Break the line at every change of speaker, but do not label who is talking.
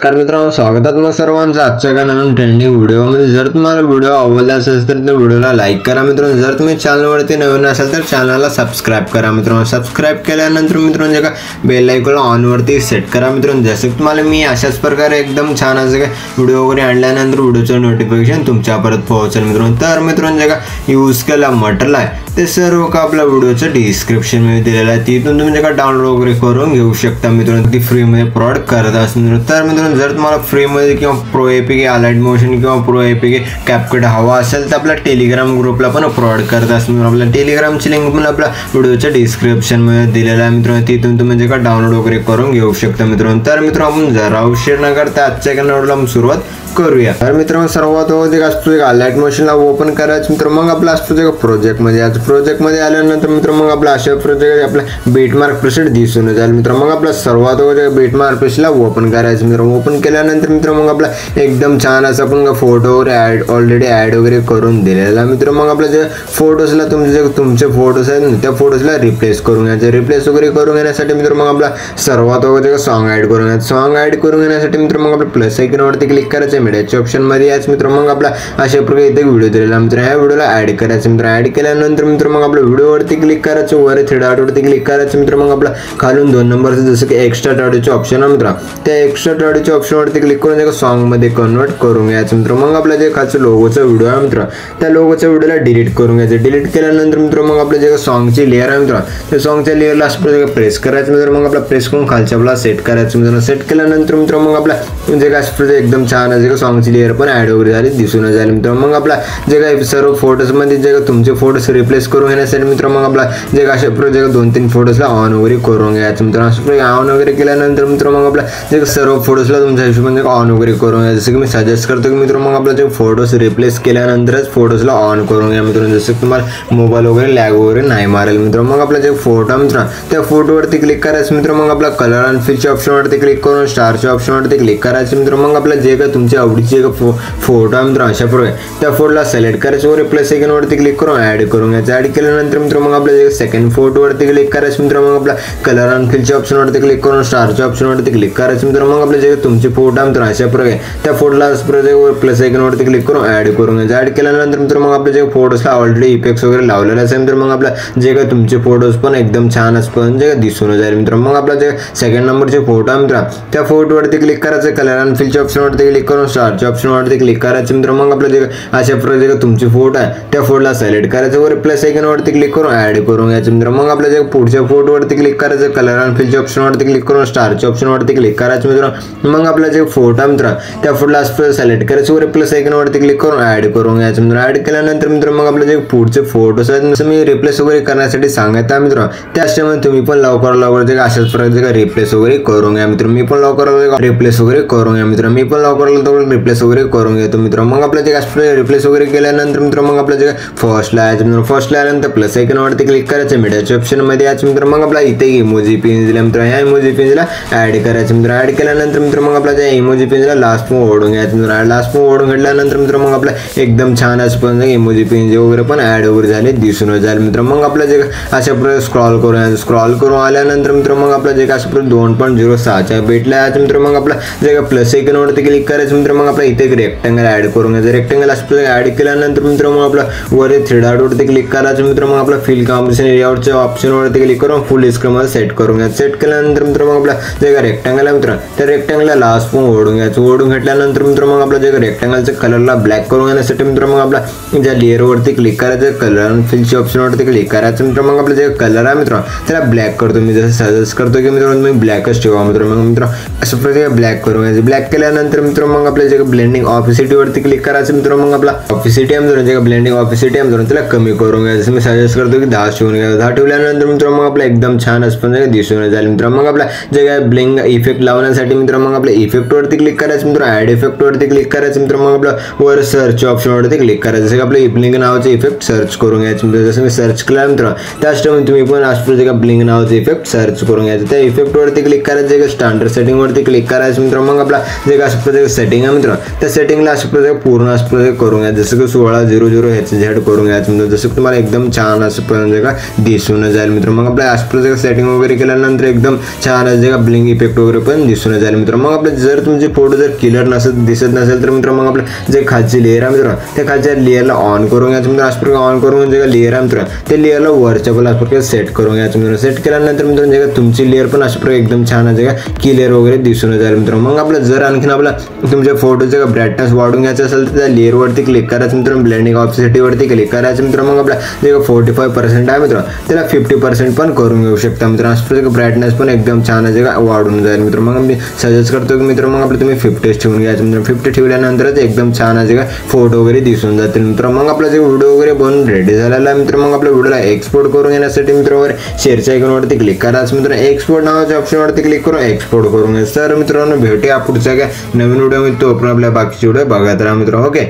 नमस्कार मित्रांनो, स्वागत आहे तुम्हा सर्वांचं आजच्या एका नवीन ट्रेंडिंग व्हिडिओमध्ये। जर तुम्हाला व्हिडिओ आवडला असेल तर त्या व्हिडिओला लाईक करा मित्रांनो। जर तुम्ही चॅनलवरती नवीन असाल तर चॅनलला सबस्क्राइब करा मित्रांनो। सबस्क्राइब केल्यानंतर मित्रांनो जे का बेल आयकॉन ऑन वरती सेट करा मित्रांनो। जसे तुम्हाला मी अशाच प्रकारे एकदम छान असे काय व्हिडिओ वगैरे आणल्यानंतर व्हिडिओचं नोटिफिकेशन तुमच्यापर्यंत पोहोचेल मित्रांनो। तर मित्रांनो जे का यूज केला मटेरियल आहे ते सर्व का आपल्या व्हिडिओचं डिस्क्रिप्शन मध्ये दिलेलं आहे, तिथून तुम्ही जे का डाउनलोड वगैरे करून घेऊ शकता मित्रांनो। ती फ्री मध्ये प्रोवाइड करत असतो। तर मित्रांनो जर तुम्हाला फ्री मध्ये किंवा प्रो एपीके अलाइट मोशन किंवा प्रो एपीके कॅपकट हवा असेल तर आपल्या टेलिग्राम ग्रुपला पण प्रोवाइड करत असतो। आपल्या टेलिग्रामची लिंक पण आपल्या व्हिडिओच्या डिस्क्रिप्शन मध्ये दिलेला आहे मित्रांनो, तिथून तुम्ही जे का डाउनलोड वगैरे करून घेऊ शकता मित्रांनो। तर मित्रांनो आपण जरा उशीर न करता आजच्या व्हिडिओला सुरुवात करूया। तर मित्रांनो सर्वात अगोदर असतो एक अलाइट मोशनला ओपन करायचं मित्रांनो। मग आपला असतो जे प्रोजेक्ट मध्ये आज प्रोजेक्ट मध्ये आल्यानंतर मित्रांनो मग आपला अशा प्रोजेक्ट आपला बीटमार्क प्रीसेट दिसून जाईल मित्रांनो। मग आपला सर्वात अगोदर बीटमार्क प्रीसेटला ओपन करायचं मित्रांनो। ओपन केल्यानंतर मित्रांनो मग आपला एकदम छान असं आपण फोटो वगैरे ऑलरेडी ऍड वगैरे करून दिलेला मित्रांनो। मग आपल्या जे फोटोजला तुमचे फोटोज आहेत त्या फोटोजला रिप्लेस करून घ्यायचे। रिप्लेस वगैरे करून घेण्यासाठी मित्रांनो मग आपला सर्वात अगोदर सॉन्ग ऍड करून घ्यायचं। सॉन्ग ऍड करून घेण्यासाठी मित्रांनो मग आपलं प्लस आयकॉन वरती क्लिक करायचं। मीडियाच्या ऑप्शन मध्ये याच मित्रांनो मग आपला अशा प्रकारे इथे व्हिडिओ दिलेला मित्रांनो। ह्या व्हिडिओला ऍड करायचं मित्रांनो। ऍड केल्यानंतर मित्रांनो मग आपल्या व्हिडिओ वरती क्लिक करायचं, वर थ्री डॉट वरती क्लिक करायचं मित्रांनो। मग आपला खालून दोन नंबरचं जसं की एक्स्ट्रा ऑडिओचे ऑप्शन आहे मित्रांनो, त्या एक्स्ट्रा ऑडिओच्या ऑप्शन वरती क्लिक करून जे सॉन्ग मध्ये कन्वर्ट करून घ्यायचं मित्रांनो। मग आपला जे खालचं लोगोचा व्हिडिओ आहे मित्रांनो त्या लोगोच्या व्हिडिओला डिलीट करून घ्यायचं। डिलीट केल्यानंतर मित्रांनो मग आपल्या जे सॉन्गची लेअर आहे मित्रांनो त्या सॉन्गच्या लेअरला असं प्रेस करायचं मित्रांनो। मग आपला प्रेस करून खालच्या आपला सेट करायचं मित्रांनो। सेट केल्यानंतर मित्रांनो मग आपला जे काय एकदम छान आहे सॉन्गची लेअर पण ऍड वगैरे झाली दिसून जाईल मित्रांनो। मग आपला जे काही सर्व फोटोज मध्ये जे तुमचे फोटोज रिप्लेस करून घेण्यासाठी मित्रांनो मग आपला जे अशा प्रकारे दोन तीन फोटोजला ऑन वगैरे करून घ्यायचं मित्रांनो। असं प्रकारे ऑन वगैरे केल्यानंतर मित्रांनो मग आपला जे सर्व फोटोजला तुमच्या हिशोबाने ऑन वगैरे करून घ्या। जसं की मी सजेस्ट करतो की मित्रांनो मग आपला जे फोटोज रिप्लेस केल्यानंतरच फोटोजला ऑन करून घ्या मित्रांनो। जसं की तुम्हाला मोबाईल वगैरे लॅग वगैरे नाही मारेल मित्रांनो। मग आपला जे फोटो मित्रांनो त्या फोटोवरती क्लिक करायचं मित्रांनो। मग आपला कलर अँड फिलच्या ऑप्शनवरती क्लिक करून स्टारच्या ऑप्शनवरती क्लिक करायचं मित्रांनो। मग आपला जे काही तुमच्या आवडीचे फोटो आहे मित्रांनो अशा प्रकारे त्या फोटोला सिलेक्ट करायचं, वर प्लस आयकॉन वरती क्लिक करून ऍड करून घ्यायचं। ऍड केल्यानंतर मित्रांनो मग आपल्या जे सेकंड फोटो वरती क्लिक करायचं मित्रांनो। मग आपला कलर अँड फिलच्या ऑप्शन वरती क्लिक करून स्टारच्या ऑप्शन वरती क्लिक करायचं मित्रांनो। मग आपले जे तुमचे फोटो आहे मित्रांनो अशा प्रकारे त्या फोटोला प्लस आयकॉन वरती क्लिक करून ऍड करून घ्यायचं। ऍड केल्यानंतर मित्रांनो मग आपल्या जे फोटोजला ऑलरेडी इफेक्ट्स वगैरे लावलेले असेल तर मग आपला जे काही तुमचे फोटोज पण एकदम छान असं जे दिसून जाईल मित्रांनो। मग आपला जे सेकंड नंबरचे फोटो आहे मित्रांनो त्या फोटोवरती क्लिक करायचं, कलर अँड फिलच्या ऑप्शन वरती क्लिक करून स्टारच्या ऑप्शन वरती क्लिक करायचं मित्रांनो। मग आपलं जे अशा प्रकारे तुमचे फोटो आहे त्या फोटोला सिलेक्ट करायचं, वर प्लस आयकॉन वरती क्लिक करून ऍड करून घ्यायचं मित्रांनो। मग आपल्या जे पुढच्या फोटो वरती क्लिक करायचं, कलर अँड फिलच्या ऑप्शन वरती क्लिक करून स्टारच्या ऑप्शन वरती क्लिक करायचं मित्रांनो। मग आपला जे फोटो आहे मित्रांनो त्या फोटोला सिलेक्ट करायचं, वर प्लस आयकॉन वरती क्लिक करून ऍड करून घ्यायचं मित्रांनो। ऍड केल्यानंतर मित्रांनो मग आपले जे पुढचे फोटोज आहेत जसं मी रिप्लेस वगैरे करण्यासाठी सांगत आहे मित्रांनो त्याच्यामुळे तुम्ही पण लवकर जे अशाच प्रकारे रिप्लेस वगैरे करून घ्या मित्रांनो। मी पण लवकर रिप्लेस वगैरे करून घ्या मित्रांनो। मी पण लवकर रिप्लेस वगैरे करून घेतो मित्रांनो। मग आपल्या जे रिप्लेस वगैरे केल्यानंतर मित्रांनो मग आपल्या जे फर्स्टला यायचं मित्रांनो। फर्स्टला आल्यानंतर प्लस आयकॉन वरती क्लिक करायचं, मीडियाच्या ऑप्शन मध्ये यायचं मित्रांनो। मग आपला इथे इमोजी पिन दिला मित्रांनो, या इमोजी पिनला ऍड करायचं मित्रांनो। ऍड केल्यानंतर मित्रांनो मग आपल्या जे इमोजी पिनला लास्ट पण ओढून घ्यायचं मित्रांनो। लास्ट पण ओढून घेतल्यानंतर मित्रांनो मग आपला एकदम छान असं पण इमोजी पिन वगैरे पण ऍड वगैरे झाले दिसून जाईल मित्रांनो। मग आपल्या जे अशा प्रकारे स्क्रॉल करून आल्यानंतर मित्रांनो मग आपल्या जे असं 2.06 भेटला याचं मित्रांनो। मग आपला जे प्लस आयकॉन वरती क्लिक करायचं मित्रांनो। मग आपला इथे एक रेक्टँगल ऍड करून घ्यायचं। रेक्टँगल असं ऍड केल्यानंतर मित्रांनो मग आपला वर थ्री डॉट वरती क्लिक करायचं मित्रांनो। मग आपला फिल कॉम्बिनेशन लेआउटच्या ऑप्शन वरती क्लिक करून फुल स्क्रीन मध्ये सेट करून घ्यायचं। सेट केल्यानंतर मित्रांनो मग आपला जे रेक्टँगल आहे मित्रांनो त्या रेक्टँगलला लास्ट पण ओढून घ्यायचं। ओढून घेतल्यानंतर मित्रांनो मग आपला जे रेक्टँगलच्या कलरला ब्लॅक करून घेण्यासाठी मित्रांनो मग आपला ज्या लेअर वरती क्लिक करायचं, कलर अँड फिलच्या ऑप्शन वरती क्लिक करायचं मित्रांनो। मग आपला जे कलर आहे मित्रांनो त्याला ब्लॅक करतो मी, जसं सजेस्ट करतो की मित्रांनो तुम्ही ब्लॅकच ठेवा मित्रांनो। मग मित्रांनो अशा प्रकारे ब्लॅक करून घ्यायचं। ब्लॅक केल्यानंतर मित्रांनो मग आपल्या जे ब्लेंडिंग ऑफिसिटी वरती क्लिक करायचं मित्रांनो। मग आपला ऑफिसिटी आहे मित्रांनो जे ब्लेंडिंग ऑफिसिटी आहे मित्रांनो त्याला कमी करून घ्यायचं। मी सजेस्ट करतो की 10 ठेवून घ्या। 10 ठेवल्यानंतर मित्रांनो मग आपला एकदम छान असं दिसून जाईल मित्रांनो। मग आपला जे काय ब्लिंग इफेक्ट लावण्यासाठी मित्रांनो मग आपल्या इफेक्ट वरती क्लिक करायचं मित्रांनो। ऍड इफेक्ट वरती क्लिक करायचं मित्रांनो। मग आपला वर सर्च ऑप्शन वरती क्लिक करायचं, जसं की आपलं ब्लिंग नावाचे इफेक्ट सर्च करून घ्यायचं मित्रांनो। जसं मी सर्च केला मित्रांनो त्याच टाइम तुम्ही पण असं जे ब्लिंग नावाचे इफेक्ट सर्च करून घ्यायचं। त्या इफेक्ट वरती क्लिक करायचं, जे स्टँडर्ड सेटिंग वरती क्लिक करायचं मित्रांनो। मग आपला जे असं सेटिंग आहे मित्रांनो त्या सेटिंगला असं पूर्ण असं करून घ्यायचं, जसं की 1600 HZ करून घ्यायचं मित्रांनो। जसं तुम्हाला एकदम छान असं म्हणजे का दिसून जाईल मित्रांनो। मग आपल्या असं सेटिंग वगैरे केल्यानंतर एकदम छान असं ब्लिंग इफेक्ट वगैरे पण दिसून जाईल मित्रांनो। मग आपलं जर तुमचे फोटो जर क्लिअर दिसत नसेल तर मित्रांनो मग आपलं जे खालची लेअर आहे मित्रांनो त्या खालच्या लेअरला ऑन करून घ्यायचं मित्रांनो. अशा प्रकारे ऑन करून जे लेअर आहे मित्रांनो ते लेअरला वरच्या बाजूला अशा प्रकारे सेट करून घ्यायचं मित्रांनो. सेट केल्यानंतर मित्रांनो जे तुमची लेअर पण अशा प्रकारे एकदम छान आहे जे क्लिअर वगैरे दिसून जाईल मित्रांनो. मग आपलं जर आणखीन आपला तुमच्या फोटोचे ब्राईटनेस वाढून घ्यायचं असेल तर त्या लेअरवरती क्लिक करायचं मित्रांनो. ब्लेंडिंग ऑप्सिटीवरती क्लिक करायचं मित्रांनो. मग आपला जे 45% आहे मित्रांनो त्याला 50% पण करून घेऊ शकता मित्रांनो. अशा ब्राईटनेस पण एकदम छान आहे जे वाढून जाईल मित्रांनो. मग मी सजेस्ट करतो की मित्रांनो मग आपलं तुम्ही 50 ठेवून घ्यायचं मित्रांनो. 50 ठेवल्यानंतरच एकदम छान आहे जे फोटो वगैरे दिसून जातील मित्रांनो. मग आपला जे व्हिडिओ वगैरे बनवून रेडी झालेला आहे मित्रांनो. मग आपल्या व्हिडिओला एक्सपोर्ट करून घेण्यासाठी मित्रांनो शेअरच्या आयकॉनवरती क्लिक करायचं मित्रांनो. एक्सपोर्ट नावाच्या ऑप्शनवरती क्लिक करून एक्सपोर्ट करून घ्यायचं. तर मित्रांनो भेटूया पुढच्या काय नवीन व्हिडिओ मध्ये. तो पण आपल्या बाकीचे व्हिडिओ बघत राहा मित्रांनो. ओके.